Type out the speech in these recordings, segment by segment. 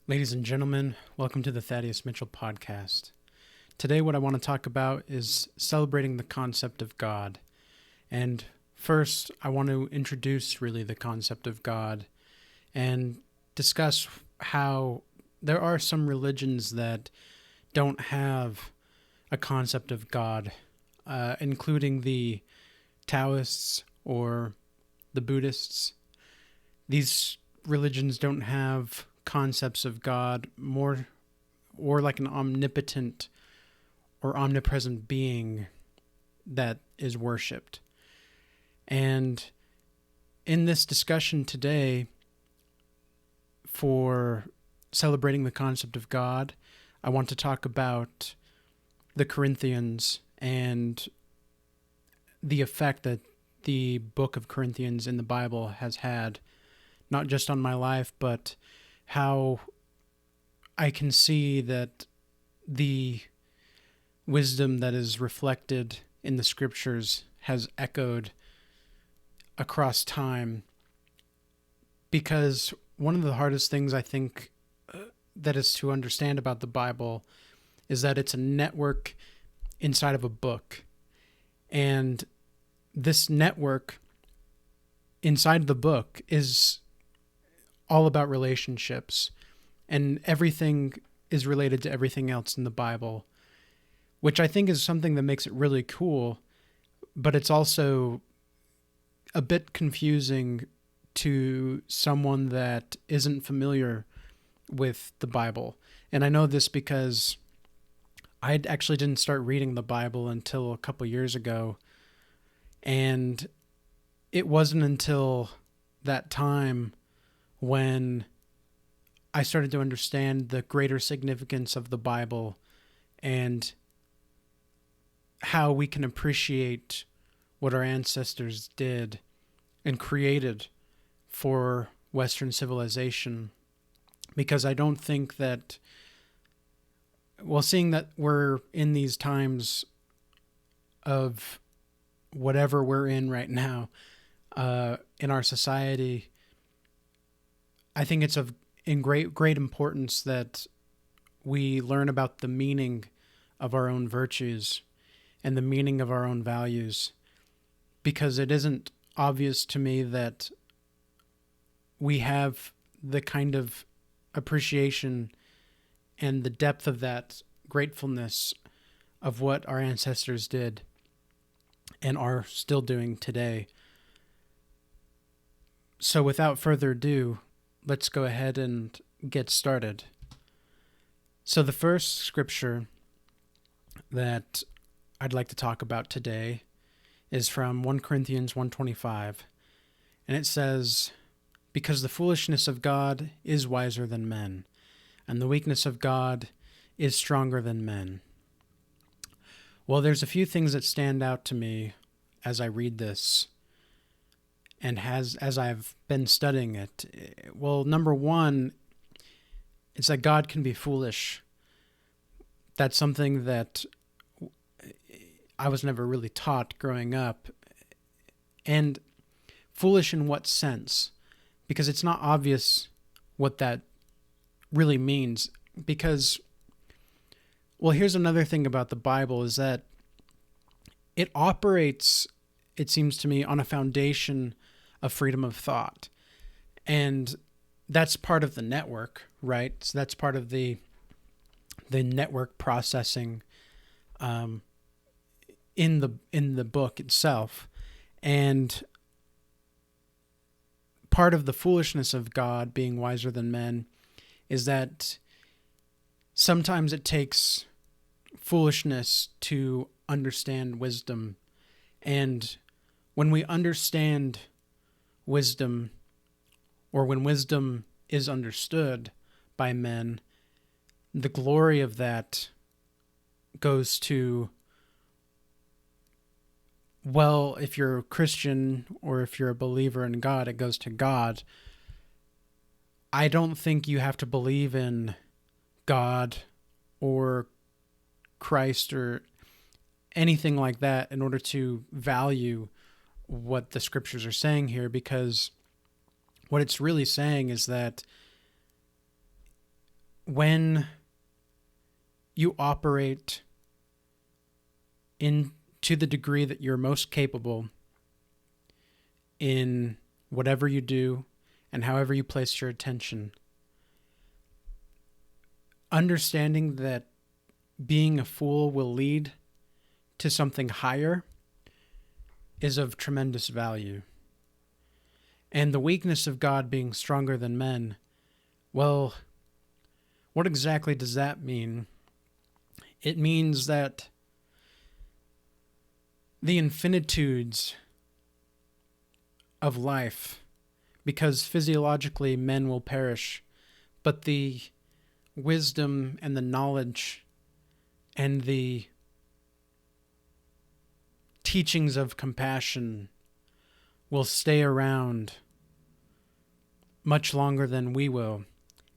Ladies and gentlemen, welcome to the Thaddeus Mitchell podcast. Today, what I want to talk about is celebrating the concept of God. And first, I want to introduce really the concept of God and discuss how there are some religions that don't have a concept of God, including the Taoists or the Buddhists. These religions don't have concepts of God or like an omnipotent or omnipresent being that is worshipped. And in this discussion today, for celebrating the concept of God, I want to talk about the Corinthians and the effect that the book of Corinthians in the Bible has had, not just on my life, but how I can see that the wisdom that is reflected in the scriptures has echoed across time. Because one of the hardest things I think that is to understand about the Bible is that it's a network inside of a book. And this network inside the book is all about relationships, and everything is related to everything else in the Bible, which I think is something that makes it really cool, but it's also a bit confusing to someone that isn't familiar with the Bible. And I know this because I actually didn't start reading the Bible until a couple years ago, and it wasn't until that time when I started to understand the greater significance of the Bible and how we can appreciate what our ancestors did and created for Western civilization. Because I don't think that, seeing that we're in these times of whatever we're in right now in our society, I think it's of great importance that we learn about the meaning of our own virtues and the meaning of our own values, because it isn't obvious to me that we have the kind of appreciation and the depth of that gratefulness of what our ancestors did and are still doing today. So without further ado, let's go ahead and get started. So the first scripture that I'd like to talk about today is from 1 Corinthians 1:25, and it says, "Because the foolishness of God is wiser than men, and the weakness of God is stronger than men." Well, there's a few things that stand out to me as I read this, and as I've been studying it. Well, number one, it's that God can be foolish. That's something that I was never really taught growing up. And foolish in what sense? Because it's not obvious what that really means. Because, here's another thing about the Bible is that it operates, it seems to me, on a foundation of freedom of thought. And that's part of the network, right? So that's part of the network processing in the book itself. And part of the foolishness of God being wiser than men is that sometimes it takes foolishness to understand wisdom. And when we understand wisdom, or when wisdom is understood by men, the glory of that goes to, if you're a Christian or if you're a believer in God, it goes to God. I don't think you have to believe in God or Christ or anything like that in order to value what the scriptures are saying here, because what it's really saying is that when you operate to the degree that you're most capable in whatever you do and however you place your attention, understanding that being a fool will lead to something higher is of tremendous value. And the weakness of God being stronger than men, well, what exactly does that mean? It means that the infinitudes of life, because physiologically men will perish, but the wisdom and the knowledge and the teachings of compassion will stay around much longer than we will.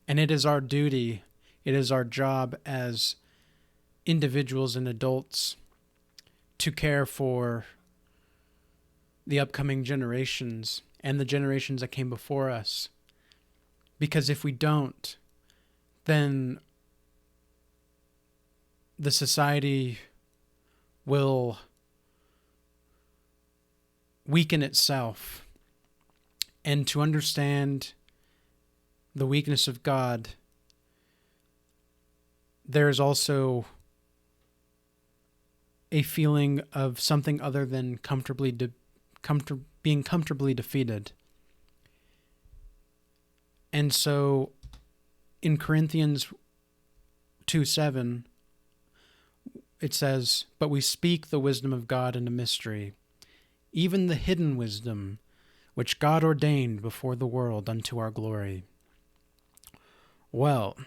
And it is our duty, it is our job as individuals and adults to care for the upcoming generations and the generations that came before us. Because if we don't, then the society will weaken itself. And to understand the weakness of God, there's also a feeling of something other than being comfortably defeated. And so in Corinthians 2:7, it says, "But we speak the wisdom of God in a mystery, even the hidden wisdom, which God ordained before the world unto our glory." Well,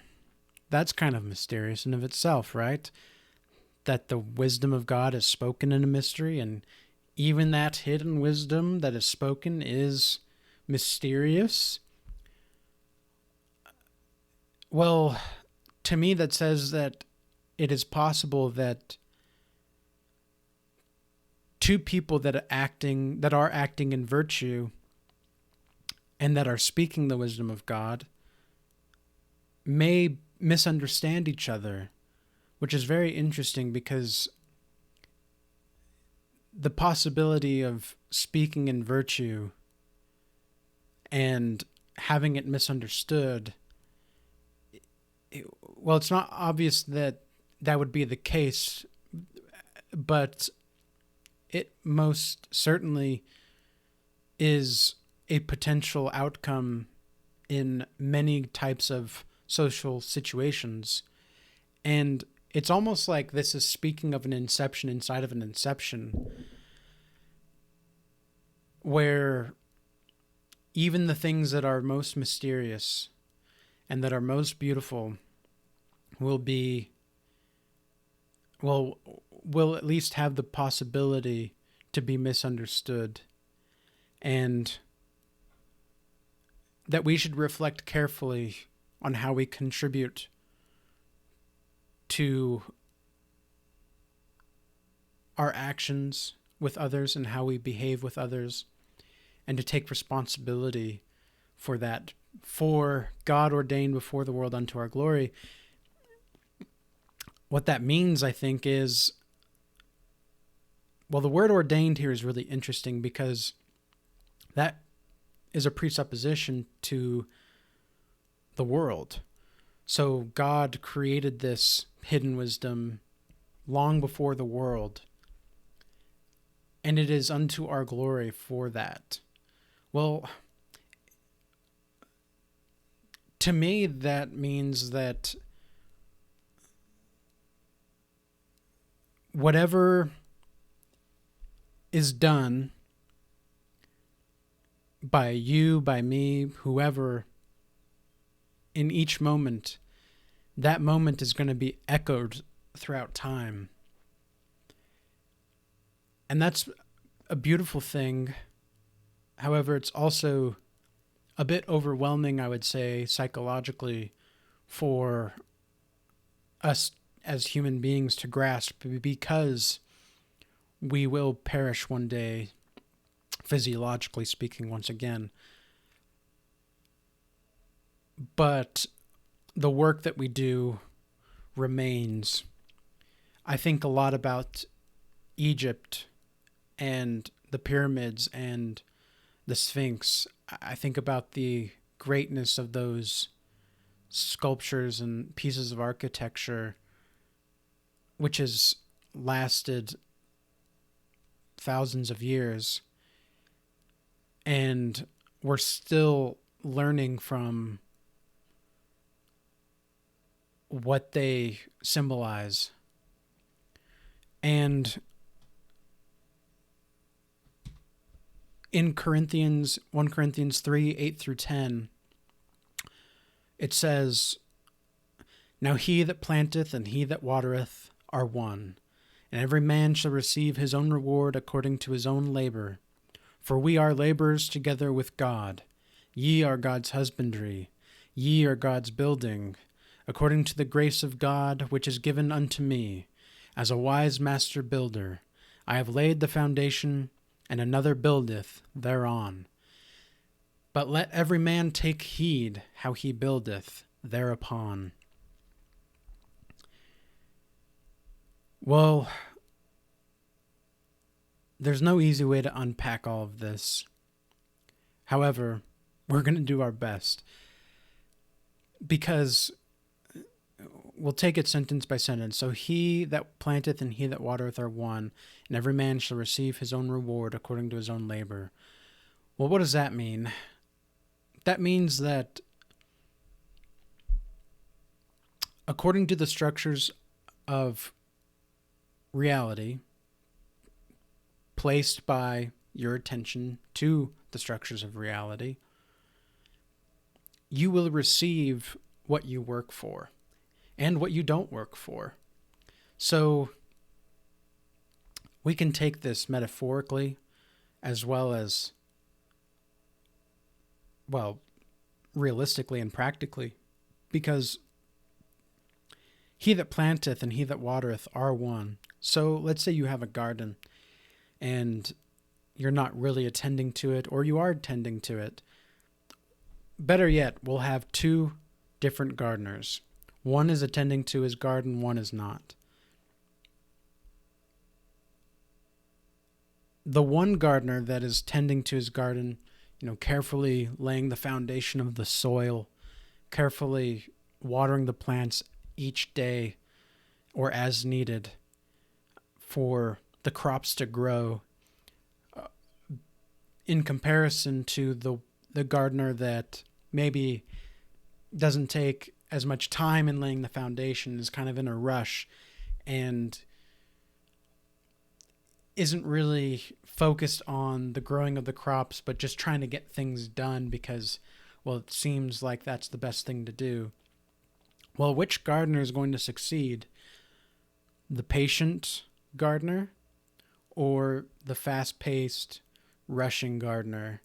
that's kind of mysterious in of itself, right? That the wisdom of God is spoken in a mystery, and even that hidden wisdom that is spoken is mysterious. Well, to me that says that it is possible that two people that are acting in virtue and that are speaking the wisdom of God may misunderstand each other, which is very interesting because the possibility of speaking in virtue and having it misunderstood, well, it's not obvious that that would be the case, but it most certainly is a potential outcome in many types of social situations. And it's almost like this is speaking of an inception inside of an inception, where even the things that are most mysterious and that are most beautiful will at least have the possibility to be misunderstood, and that we should reflect carefully on how we contribute to our actions with others and how we behave with others, and to take responsibility for that. For God ordained before the world unto our glory. What that means, I think, is, well, the word ordained here is really interesting because that is a presupposition to the world. So God created this hidden wisdom long before the world, and it is unto our glory for that. Well, to me, that means that whatever is done by you, by me, whoever, in each moment, that moment is going to be echoed throughout time. And that's a beautiful thing. However, it's also a bit overwhelming, I would say, psychologically, for us as human beings to grasp, because we will perish one day, physiologically speaking, once again. But the work that we do remains. I think a lot about Egypt and the pyramids and the Sphinx. I think about the greatness of those sculptures and pieces of architecture, which has lasted thousands of years. And we're still learning from what they symbolize. And in 1 Corinthians 3, 8 through 10, it says, "Now he that planteth and he that watereth are one, and every man shall receive his own reward according to his own labor. For we are laborers together with God. Ye are God's husbandry, ye are God's building, according to the grace of God which is given unto me, as a wise master builder. I have laid the foundation, and another buildeth thereon. But let every man take heed how he buildeth thereupon." Well, there's no easy way to unpack all of this. However, we're going to do our best, because we'll take it sentence by sentence. So he that planteth and he that watereth are one, and every man shall receive his own reward according to his own labor. Well, what does that mean? That means that according to the structures of reality placed by your attention to the structures of reality, you will receive what you work for and what you don't work for. So we can take this metaphorically as well as, well, realistically and practically, because he that planteth and he that watereth are one. So let's say you have a garden and you're not really attending to it, or you are tending to it. Better yet, we'll have two different gardeners. One is attending to his garden, one is not. The one gardener that is tending to his garden, carefully laying the foundation of the soil, carefully watering the plants each day or as needed for the crops to grow, in comparison to the gardener that maybe doesn't take as much time in laying the foundation, is kind of in a rush and isn't really focused on the growing of the crops, but just trying to get things done because, well, it seems like that's the best thing to do. Well, which gardener is going to succeed? The patient gardener or the fast-paced, rushing gardener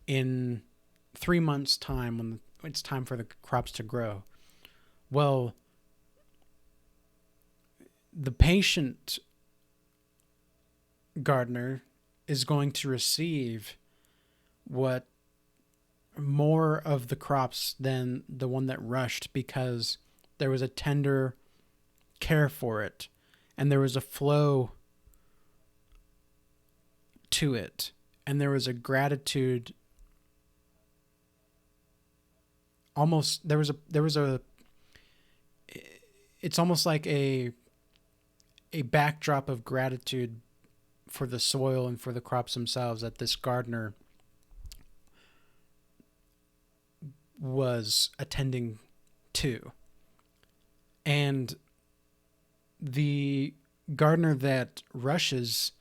in 3 months' time when it's time for the crops to grow? Well, the patient gardener is going to receive what more of the crops than the one that rushed, because there was a tender care for it and there was a flow to it and there was a gratitude. Almost there was a it's almost like a backdrop of gratitude for the soil and for the crops themselves that this gardener was attending to. And the gardener that rushes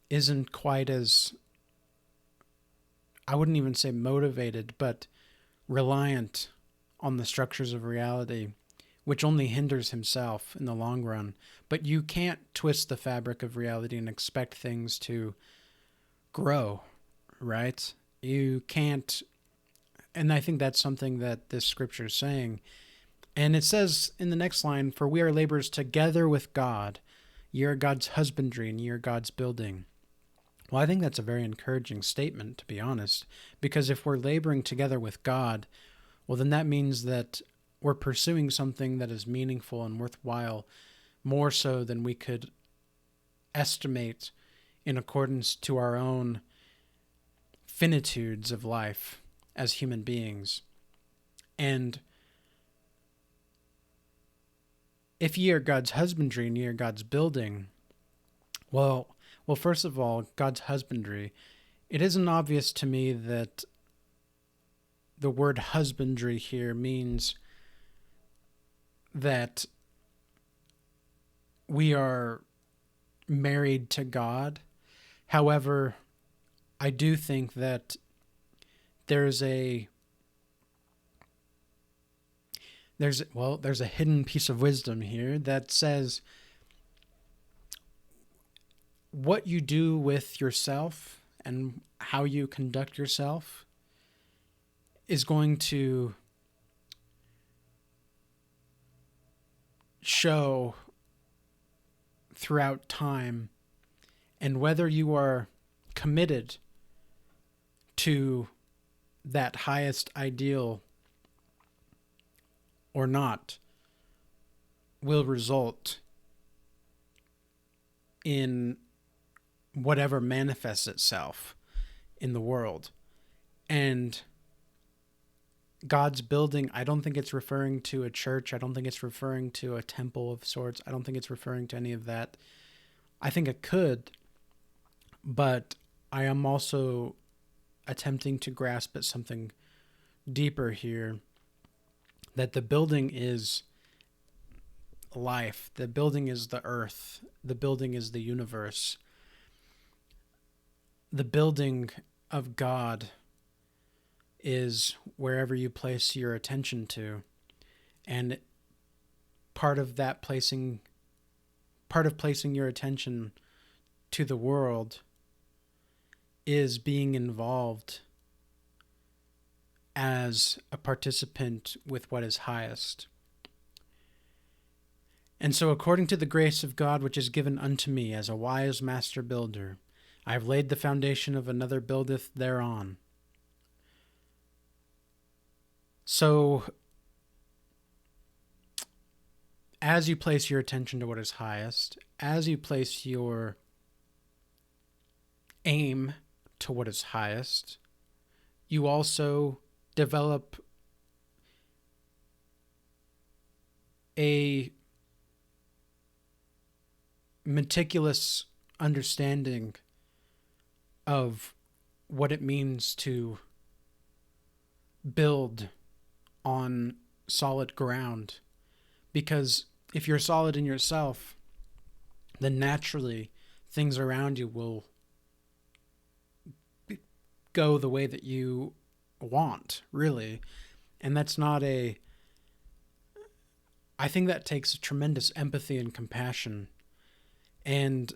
isn't quite as, I wouldn't even say motivated, but reliant on the structures of reality, which only hinders himself in the long run. But you can't twist the fabric of reality and expect things to grow, right? You can't. And I think that's something that this scripture is saying. And it says in the next line, "For we are laborers together with God. Ye are God's husbandry, and ye are God's building." Well, I think that's a very encouraging statement, to be honest, because if we're laboring together with God, well, then that means that we're pursuing something that is meaningful and worthwhile, more so than we could estimate in accordance to our own finitudes of life as human beings. And if ye are God's husbandry and ye are God's building, well, first of all, God's husbandry, it isn't obvious to me that the word husbandry here means that we are married to God. However, I do think that there's a hidden piece of wisdom here that says what you do with yourself and how you conduct yourself is going to show throughout time, and whether you are committed to that highest ideal or not will result in whatever manifests itself in the world. And God's building, I don't think it's referring to a church. I don't think it's referring to a temple of sorts. I don't think it's referring to any of that. I think it could, but I am also attempting to grasp at something deeper here, that the building is life. The building is the earth. The building is the universe. The building of God is wherever you place your attention to. And part of placing your attention to the world is being involved as a participant with what is highest. And so, according to the grace of God which is given unto me as a wise master builder, I have laid the foundation of another buildeth thereon. So, as you place your attention to what is highest, as you place your aim to what is highest, you also develop a meticulous understanding of what it means to build on solid ground. Because if you're solid in yourself, then naturally things around you will go the way that you want, really. And that's not I think that takes a tremendous empathy and compassion. And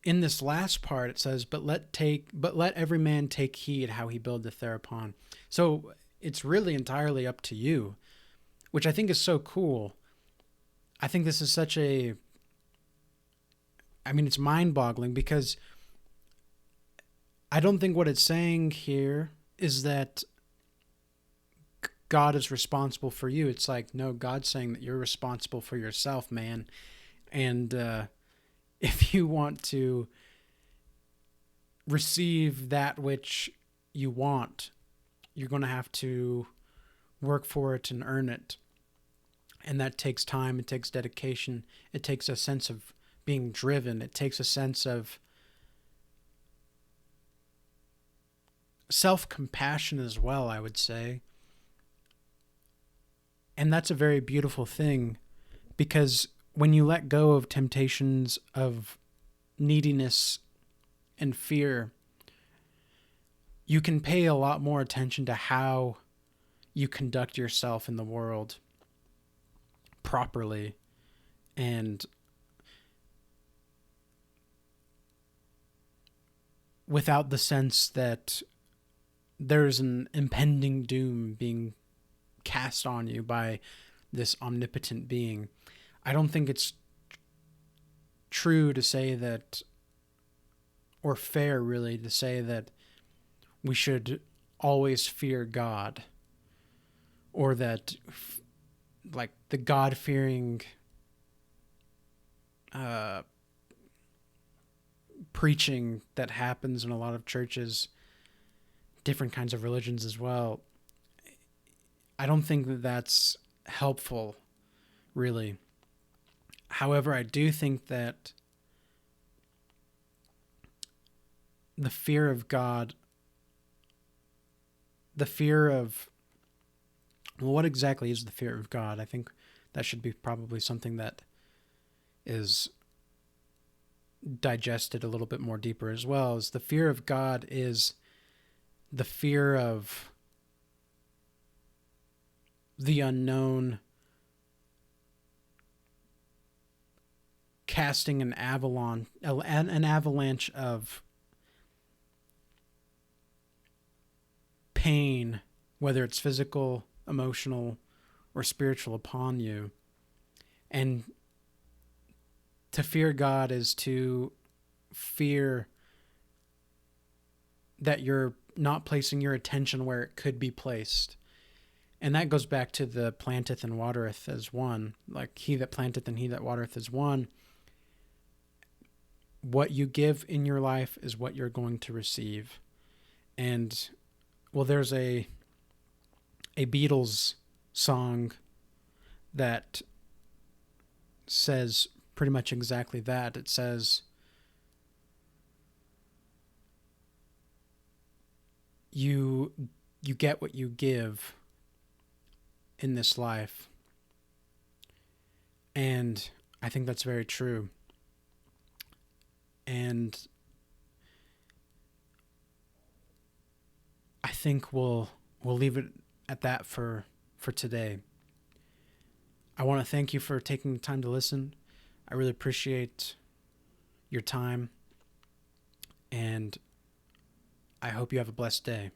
in this last part it says, but let every man take heed how he buildeth thereupon. So it's really entirely up to you, which I think is so cool. I think this is it's mind-boggling, because I don't think what it's saying here is that God is responsible for you. It's like, no, God's saying that you're responsible for yourself, man. And if you want to receive that which you want, you're going to have to work for it and earn it. And that takes time, it takes dedication, it takes a sense of being driven, it takes a sense of self-compassion as well, I would say. And that's a very beautiful thing, because when you let go of temptations of neediness and fear, you can pay a lot more attention to how you conduct yourself in the world properly, and without the sense that there's an impending doom being cast on you by this omnipotent being. I don't think it's true to say that, or fair really, to say that we should always fear God, or that like the God-fearing preaching that happens in a lot of churches, different kinds of religions as well. I don't think that that's helpful, really. However, I do think that the fear of God, well, what exactly is the fear of God? I think that should be probably something that is digested a little bit more deeper as well. Is the fear of God is the fear of the unknown casting an avalanche of pain, whether it's physical, emotional, or spiritual, upon you. And to fear God is to fear that you're not placing your attention where it could be placed. And that goes back to the planteth and watereth as one. Like, he that planteth and he that watereth is one. What you give in your life is what you're going to receive. And, well, there's a Beatles song that says pretty much exactly that. It says, you get what you give in this life. And I think that's very true. And I think we'll leave it at that for today. I want to thank you for taking the time to listen. I really appreciate your time, and I hope you have a blessed day.